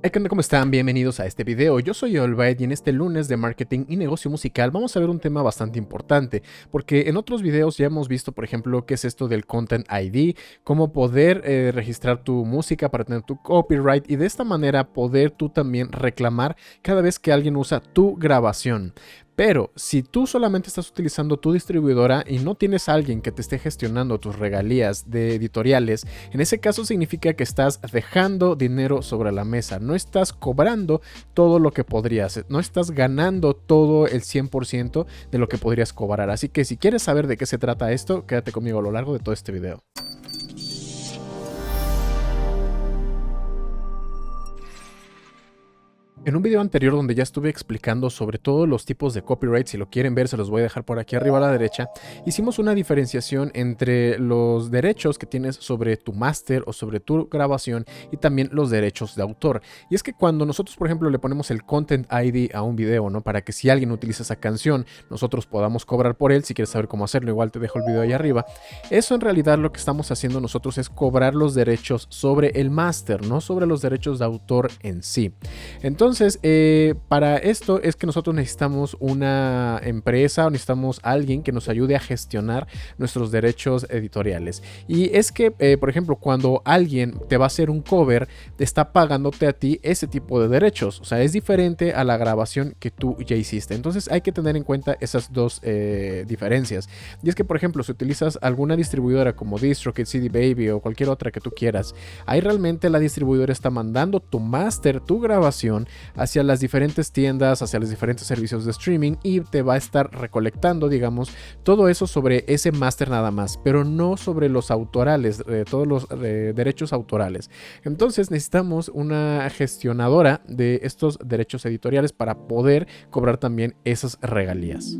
Hey, ¿qué onda? ¿Cómo están? Bienvenidos a este video. Yo soy Olbaed y en este lunes de marketing y negocio musical vamos a ver un tema bastante importante, porque en otros videos ya hemos visto, por ejemplo, qué es esto del Content ID, cómo poder registrar tu música para tener tu copyright y de esta manera poder tú también reclamar cada vez que alguien usa tu grabación. Pero si tú solamente estás utilizando tu distribuidora y no tienes a alguien que te esté gestionando tus regalías de editoriales, en ese caso significa que estás dejando dinero sobre la mesa, no estás cobrando todo lo que podrías, no estás ganando todo el 100% de lo que podrías cobrar. Así que si quieres saber de qué se trata esto, quédate conmigo a lo largo de todo este video. En un video anterior donde ya estuve explicando sobre todos los tipos de copyright, si lo quieren ver se los voy a dejar por aquí arriba a la derecha, hicimos una diferenciación entre los derechos que tienes sobre tu máster o sobre tu grabación y también los derechos de autor. Y es que cuando nosotros, por ejemplo, le ponemos el Content ID a un video, ¿no? Para que si alguien utiliza esa canción, nosotros podamos cobrar por él. Si quieres saber cómo hacerlo, igual te dejo el video ahí arriba. Eso en realidad lo que estamos haciendo nosotros es cobrar los derechos sobre el máster, no sobre los derechos de autor en sí. Entonces, para esto es que nosotros necesitamos una empresa o necesitamos alguien que nos ayude a gestionar nuestros derechos editoriales. Y es que, por ejemplo, cuando alguien te va a hacer un cover, te está pagándote a ti ese tipo de derechos. O sea, es diferente a la grabación que tú ya hiciste. Entonces hay que tener en cuenta esas dos diferencias. Y es que, por ejemplo, si utilizas alguna distribuidora como DistroKid, CD Baby o cualquier otra que tú quieras, ahí realmente la distribuidora está mandando tu máster, tu grabación, hacia las diferentes tiendas, hacia los diferentes servicios de streaming y te va a estar recolectando, digamos, todo eso sobre ese máster nada más, pero no sobre los autorales, todos los derechos autorales. Entonces necesitamos una gestionadora de estos derechos editoriales para poder cobrar también esas regalías.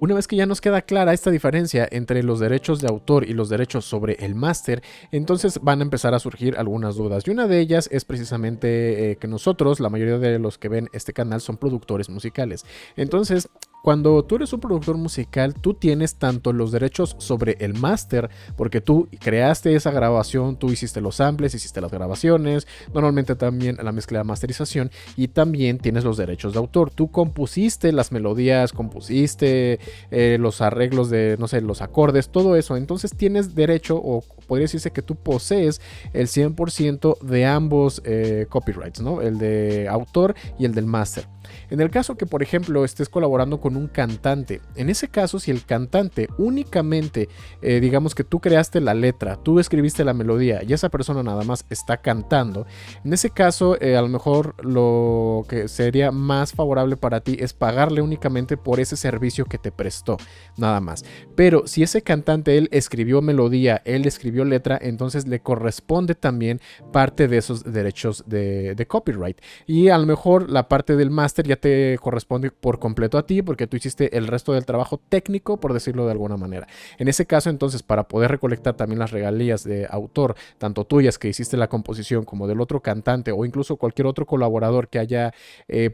Una vez que ya nos queda clara esta diferencia entre los derechos de autor y los derechos sobre el máster, entonces van a empezar a surgir algunas dudas. Y una de ellas es precisamente que nosotros, la mayoría de los que ven este canal, son productores musicales. Entonces, cuando tú eres un productor musical, tú tienes tanto los derechos sobre el máster, porque tú creaste esa grabación, tú hiciste los samples, hiciste las grabaciones, normalmente también la mezcla de masterización, y también tienes los derechos de autor. Tú compusiste las melodías, compusiste los arreglos de, no sé, los acordes, todo eso. Entonces tienes derecho, o podría decirse que tú posees el 100% de ambos copyrights, ¿no? El de autor y el del máster. En el caso que, por ejemplo, estés colaborando con un cantante, en ese caso, si el cantante únicamente, digamos que tú creaste la letra, tú escribiste la melodía y esa persona nada más está cantando, en ese caso, a lo mejor lo que sería más favorable para ti es pagarle únicamente por ese servicio que te prestó, nada más. Pero si ese cantante, él escribió melodía, él escribió letra, entonces le corresponde también parte de esos derechos de copyright. Y a lo mejor la parte del máster ya te corresponde por completo a ti porque tú hiciste el resto del trabajo técnico, por decirlo de alguna manera. En ese caso, entonces, para poder recolectar también las regalías de autor, tanto tuyas que hiciste la composición como del otro cantante o incluso cualquier otro colaborador que haya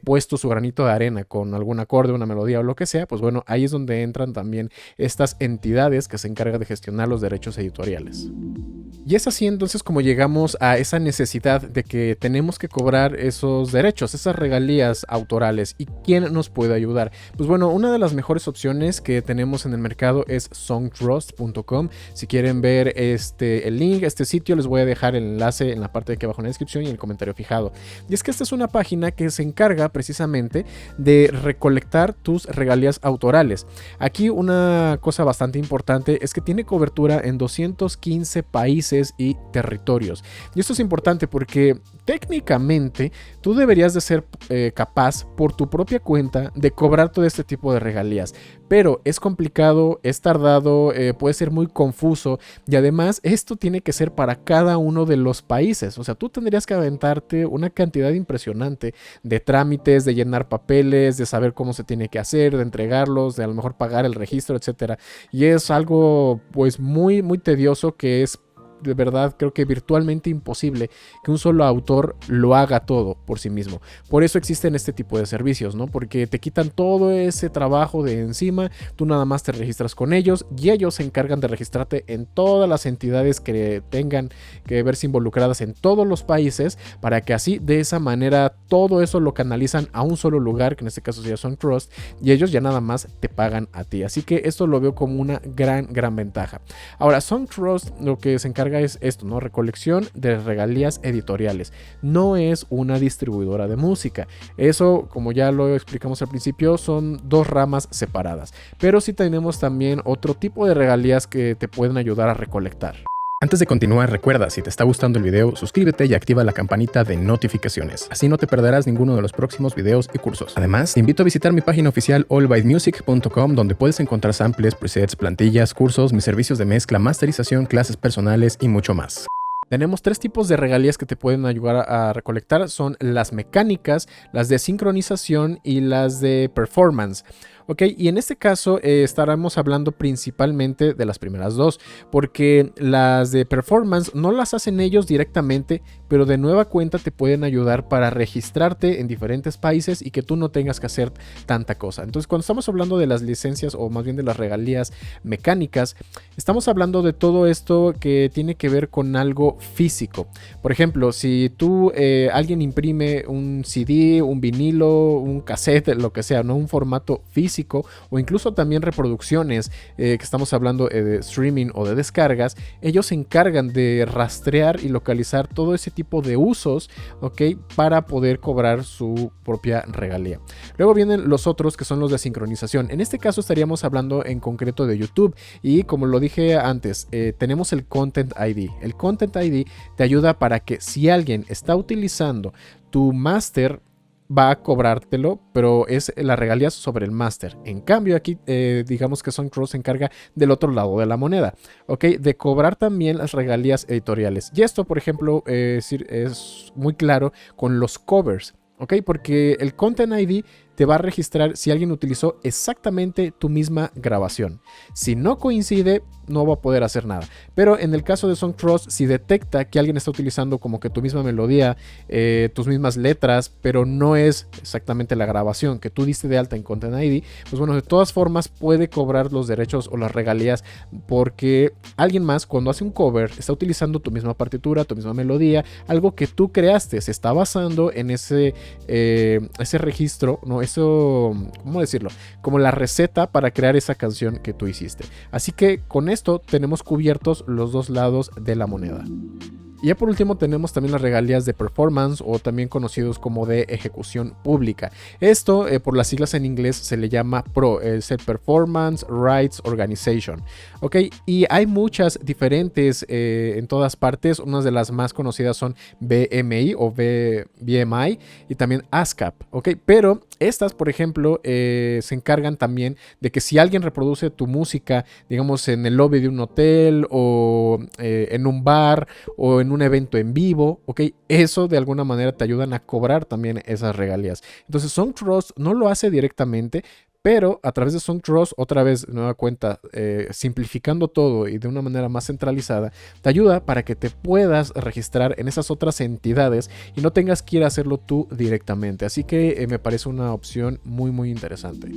puesto su granito de arena con algún acorde, una melodía o lo que sea, pues bueno, ahí es donde entran también estas entidades que se encargan de gestionar los derechos editoriales. Y es así entonces como llegamos a esa necesidad de que tenemos que cobrar esos derechos, esas regalías autorales. ¿Y quién nos puede ayudar? Pues bueno, una de las mejores opciones que tenemos en el mercado es songtrust.com. Si quieren ver el link, este sitio, les voy a dejar el enlace en la parte de aquí abajo en la descripción y en el comentario fijado. Y es que esta es una página que se encarga precisamente de recolectar tus regalías autorales. Aquí una cosa bastante importante es que tiene cobertura en 215 países y territorios. Y esto es importante porque técnicamente tú deberías de ser capaz por tu propia cuenta de cobrar todo este tipo de regalías, pero es complicado, es tardado, puede ser muy confuso y además esto tiene que ser para cada uno de los países. O sea, tú tendrías que aventarte una cantidad impresionante de trámites, de llenar papeles, de saber cómo se tiene que hacer, de entregarlos, de a lo mejor pagar el registro, etcétera. Y es algo pues muy tedioso que es de verdad creo que virtualmente imposible que un solo autor lo haga todo por sí mismo. Por eso existen este tipo de servicios, ¿no? Porque te quitan todo ese trabajo de encima, tú nada más te registras con ellos y ellos se encargan de registrarte en todas las entidades que tengan que verse involucradas en todos los países, para que así de esa manera todo eso lo canalizan a un solo lugar, que en este caso sería SongTrust, y ellos ya nada más te pagan a ti. Así que esto lo veo como una gran ventaja. Ahora, SongTrust lo que se encarga es esto, ¿no? Recolección de regalías editoriales. No es una distribuidora de música. Eso, como ya lo explicamos al principio, son dos ramas separadas. Pero sí tenemos también otro tipo de regalías que te pueden ayudar a recolectar. Antes de continuar, recuerda, si te está gustando el video, suscríbete y activa la campanita de notificaciones. Así no te perderás ninguno de los próximos videos y cursos. Además, te invito a visitar mi página oficial allbymusic.com, donde puedes encontrar samples, presets, plantillas, cursos, mis servicios de mezcla, masterización, clases personales y mucho más. Tenemos tres tipos de regalías que te pueden ayudar a recolectar. Son las mecánicas, las de sincronización y las de performance. Ok, y en este caso estaremos hablando principalmente de las primeras dos, porque las de performance no las hacen ellos directamente, pero de nueva cuenta te pueden ayudar para registrarte en diferentes países y que tú no tengas que hacer tanta cosa. Entonces, cuando estamos hablando de las licencias, o más bien de las regalías mecánicas, estamos hablando de todo esto que tiene que ver con algo físico. Por ejemplo, si tú, alguien imprime un CD, un vinilo, un cassette, lo que sea, ¿no? Un formato físico, o incluso también reproducciones, que estamos hablando de streaming o de descargas, ellos se encargan de rastrear y localizar todo ese tipo de usos, ¿ok? Para poder cobrar su propia regalía. Luego vienen los otros, que son los de sincronización. En este caso estaríamos hablando en concreto de YouTube, y como lo dije antes, tenemos el Content ID. El Content ID te ayuda para que si alguien está utilizando tu máster, va a cobrártelo, pero es la regalía sobre el máster. En cambio, aquí digamos que SongTrust se encarga del otro lado de la moneda, ¿ok? De cobrar también las regalías editoriales. Y esto, por ejemplo, es muy claro con los covers, ¿ok? Porque el Content ID te va a registrar si alguien utilizó exactamente tu misma grabación. Si no coincide, no va a poder hacer nada. Pero en el caso de SongTrust, si detecta que alguien está utilizando como que tu misma melodía, tus mismas letras, pero no es exactamente la grabación que tú diste de alta en Content ID, pues bueno, de todas formas puede cobrar los derechos o las regalías, porque alguien más, cuando hace un cover, está utilizando tu misma partitura, tu misma melodía, algo que tú creaste, se está basando en ese registro, ¿no? Eso, ¿cómo decirlo? Como la receta para crear esa canción que tú hiciste. Así que con esto tenemos cubiertos los dos lados de la moneda. Y ya por último tenemos también las regalías de performance, o también conocidos como de ejecución pública. Esto, por las siglas en inglés, se le llama PRO, es el Performance Rights Organization. Ok, y hay muchas diferentes en todas partes. Unas de las más conocidas son BMI o BMI, y también ASCAP. Ok, pero estas, por ejemplo, se encargan también de que si alguien reproduce tu música, digamos en el lobby de un hotel, o en un bar, o en un evento en vivo, ok, eso de alguna manera te ayudan a cobrar también esas regalías. Entonces SongTrust no lo hace directamente, pero a través de SongTrust, otra vez, nueva cuenta, simplificando todo y de una manera más centralizada, te ayuda para que te puedas registrar en esas otras entidades y no tengas que ir a hacerlo tú directamente. Así que me parece una opción muy interesante.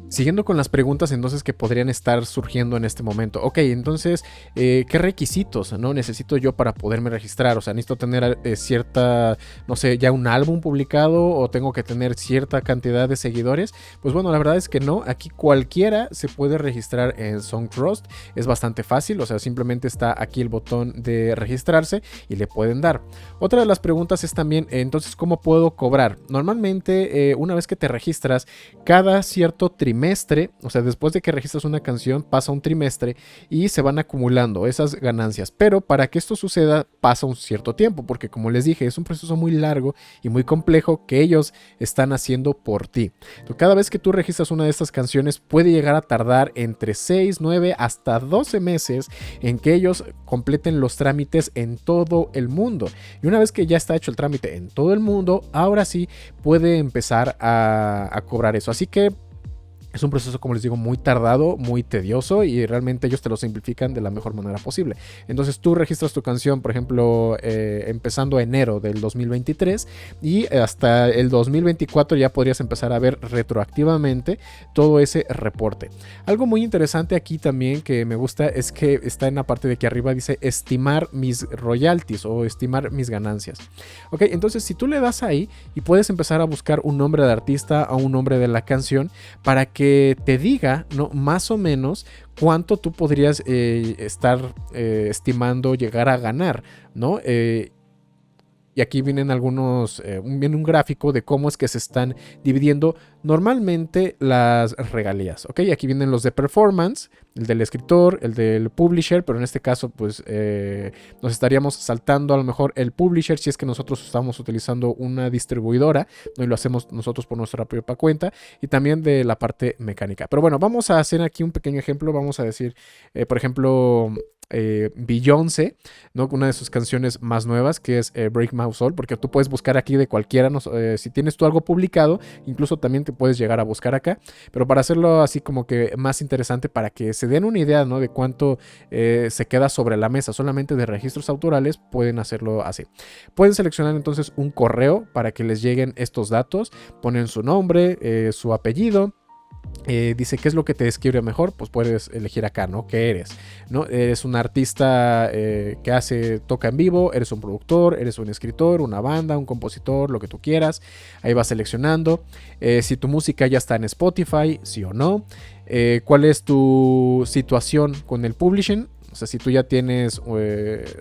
Siguiendo con las preguntas entonces que podrían estar surgiendo en este momento. Ok, entonces, ¿qué requisitos no necesito yo para poderme registrar? O sea, necesito tener cierta, no sé, ya un álbum publicado, o tengo que tener cierta cantidad de seguidores. Pues bueno, la verdad es que no, aquí cualquiera se puede registrar en SongTrust, es bastante fácil, o sea, simplemente está aquí el botón de registrarse y le pueden dar. Otra de las preguntas es también, entonces, ¿cómo puedo cobrar? Normalmente, una vez que te registras, cada cierto trimestre, o sea, después de que registras una canción, pasa un trimestre y se van acumulando esas ganancias, pero para que esto suceda pasa un cierto tiempo, porque como les dije, es un proceso muy largo y muy complejo que ellos están haciendo por ti. Entonces, cada vez que tú registras una de estas canciones, puede llegar a tardar entre 6, 9 hasta 12 meses en que ellos completen los trámites en todo el mundo. Y una vez que ya está hecho el trámite en todo el mundo, ahora sí puede empezar a cobrar eso. Así que Es un proceso, como les digo, muy tardado, muy tedioso, y realmente ellos te lo simplifican de la mejor manera posible. Entonces tú registras tu canción, por ejemplo, empezando enero del 2023, y hasta el 2024 ya podrías empezar a ver retroactivamente todo ese reporte. Algo muy interesante aquí también que me gusta es que está en la parte de aquí arriba, dice estimar mis royalties o estimar mis ganancias. Ok, entonces si tú le das ahí y puedes empezar a buscar un nombre de artista o un nombre de la canción para que te diga, ¿no?, más o menos cuánto tú podrías estar estimando llegar a ganar, ¿no? Y aquí vienen viene un gráfico de cómo es que se están dividiendo normalmente las regalías, ¿ok? Aquí vienen los de performance, el del escritor, el del publisher, pero en este caso pues nos estaríamos saltando a lo mejor el publisher si es que nosotros estamos utilizando una distribuidora, ¿no?, y lo hacemos nosotros por nuestra propia cuenta, y también de la parte mecánica. Pero bueno, vamos a hacer aquí un pequeño ejemplo. Vamos a decir, por ejemplo, Beyoncé, ¿no?, una de sus canciones más nuevas, que es Break My Soul, porque tú puedes buscar aquí de cualquiera, ¿no? Si tienes tú algo publicado, incluso también te puedes llegar a buscar acá, pero para hacerlo así como que más interesante, para que se den una idea, ¿no?, de cuánto se queda sobre la mesa solamente de registros autorales, pueden hacerlo así. Pueden seleccionar entonces un correo para que les lleguen estos datos, ponen su nombre, su apellido. Dice qué es lo que te describe mejor, pues puedes elegir acá, ¿no? ¿Qué eres? ¿No? ¿Eres un artista que toca en vivo? ¿Eres un productor? ¿Eres un escritor? ¿Una banda? ¿Un compositor? Lo que tú quieras. Ahí vas seleccionando. Si tu música ya está en Spotify, sí o no. ¿Cuál es tu situación con el publishing? O sea, si tú ya tienes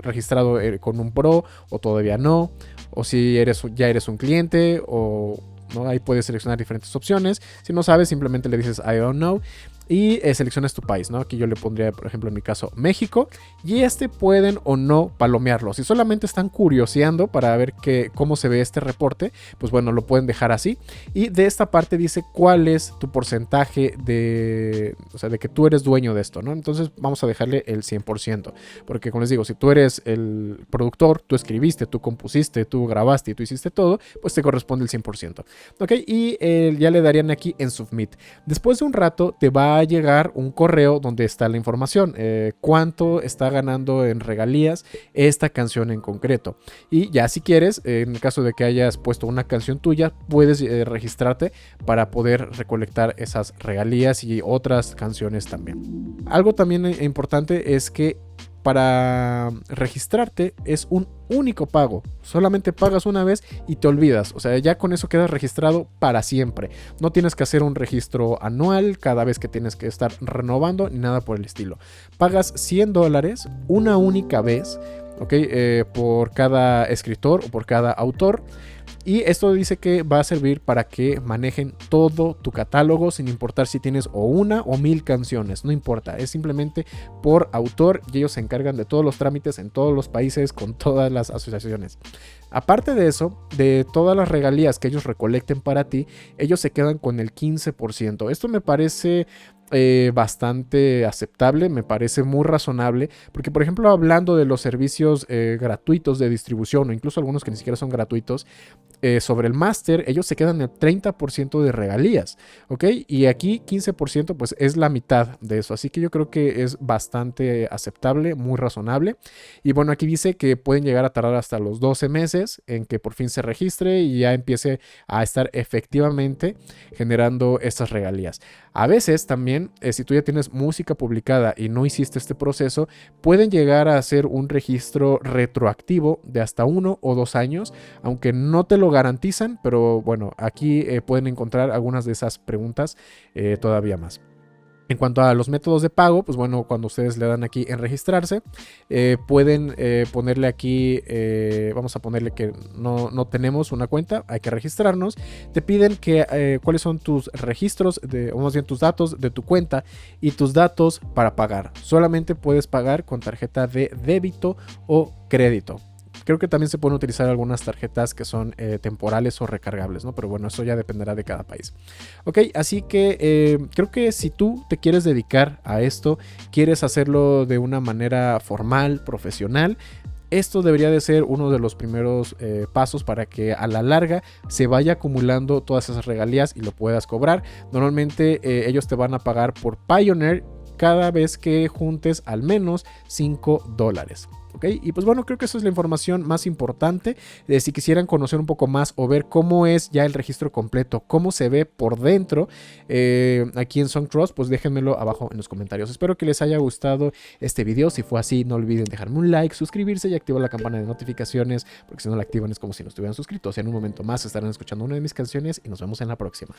registrado con un pro o todavía no. O si ya eres un cliente o... ¿no? Ahí puedes seleccionar diferentes opciones. Si no sabes, simplemente le dices I don't know y seleccionas tu país, ¿no? Aquí yo le pondría, por ejemplo, en mi caso, México, y pueden o no palomearlo. Si solamente están curioseando para ver cómo se ve este reporte, pues bueno, lo pueden dejar así. Y de esta parte dice cuál es tu porcentaje de que tú eres dueño de esto, ¿no? Entonces vamos a dejarle el 100%, porque como les digo, si tú eres el productor, tú escribiste, tú compusiste, tú grabaste y tú hiciste todo, pues te corresponde el 100%. Ok, y ya le darían aquí en Submit. Después de un rato te va a llegar un correo donde está la información, cuánto está ganando en regalías esta canción en concreto. Y ya si quieres, en el caso de que hayas puesto una canción tuya, puedes registrarte para poder recolectar esas regalías y otras canciones también. Algo también importante es que para registrarte es un único pago. Solamente pagas una vez y te olvidas. O sea, ya con eso quedas registrado para siempre. No tienes que hacer un registro anual cada vez que tienes que estar renovando ni nada por el estilo. Pagas $100 una única vez, ¿ok? Por cada escritor o por cada autor. Y esto dice que va a servir para que manejen todo tu catálogo sin importar si tienes o una o 1000 canciones, no importa, es simplemente por autor y ellos se encargan de todos los trámites en todos los países con todas las asociaciones. Aparte de eso, de todas las regalías que ellos recolecten para ti, ellos se quedan con el 15%. Esto me parece bastante aceptable, me parece muy razonable, porque por ejemplo hablando de los servicios gratuitos de distribución o incluso algunos que ni siquiera son gratuitos, sobre el máster ellos se quedan el 30% de regalías, ¿ok? Y aquí 15% pues es la mitad de eso, así que yo creo que es bastante aceptable, muy razonable. Y bueno, aquí dice que pueden llegar a tardar hasta los 12 meses en que por fin se registre y ya empiece a estar efectivamente generando estas regalías. A veces también, si tú ya tienes música publicada y no hiciste este proceso, pueden llegar a hacer un registro retroactivo de hasta 1 o 2 años, aunque no te lo garantizan, pero bueno, aquí pueden encontrar algunas de esas preguntas todavía más. En cuanto a los métodos de pago, pues bueno, cuando ustedes le dan aquí en registrarse, pueden ponerle aquí, vamos a ponerle que no tenemos una cuenta, hay que registrarnos. Te piden que cuáles son tus registros, o más bien tus datos de tu cuenta y tus datos para pagar. Solamente puedes pagar con tarjeta de débito o crédito. Creo que también se pueden utilizar algunas tarjetas que son temporales o recargables, ¿no? Pero bueno, eso ya dependerá de cada país. Ok, así que creo que si tú te quieres dedicar a esto, quieres hacerlo de una manera formal, profesional, Esto debería de ser uno de los primeros pasos para que a la larga se vaya acumulando todas esas regalías y lo puedas cobrar. Normalmente ellos te van a pagar por Pioneer cada vez que juntes al menos $5. ¿Ok? Y pues bueno, creo que eso es la información más importante. Si quisieran conocer un poco más o ver cómo es ya el registro completo, cómo se ve por dentro aquí en SongTrust, pues déjenmelo abajo en los comentarios. Espero que les haya gustado este video. Si fue así, no olviden dejarme un like, suscribirse y activar la campana de notificaciones, porque si no la activan es como si no estuvieran suscritos. En un momento más estarán escuchando una de mis canciones y nos vemos en la próxima.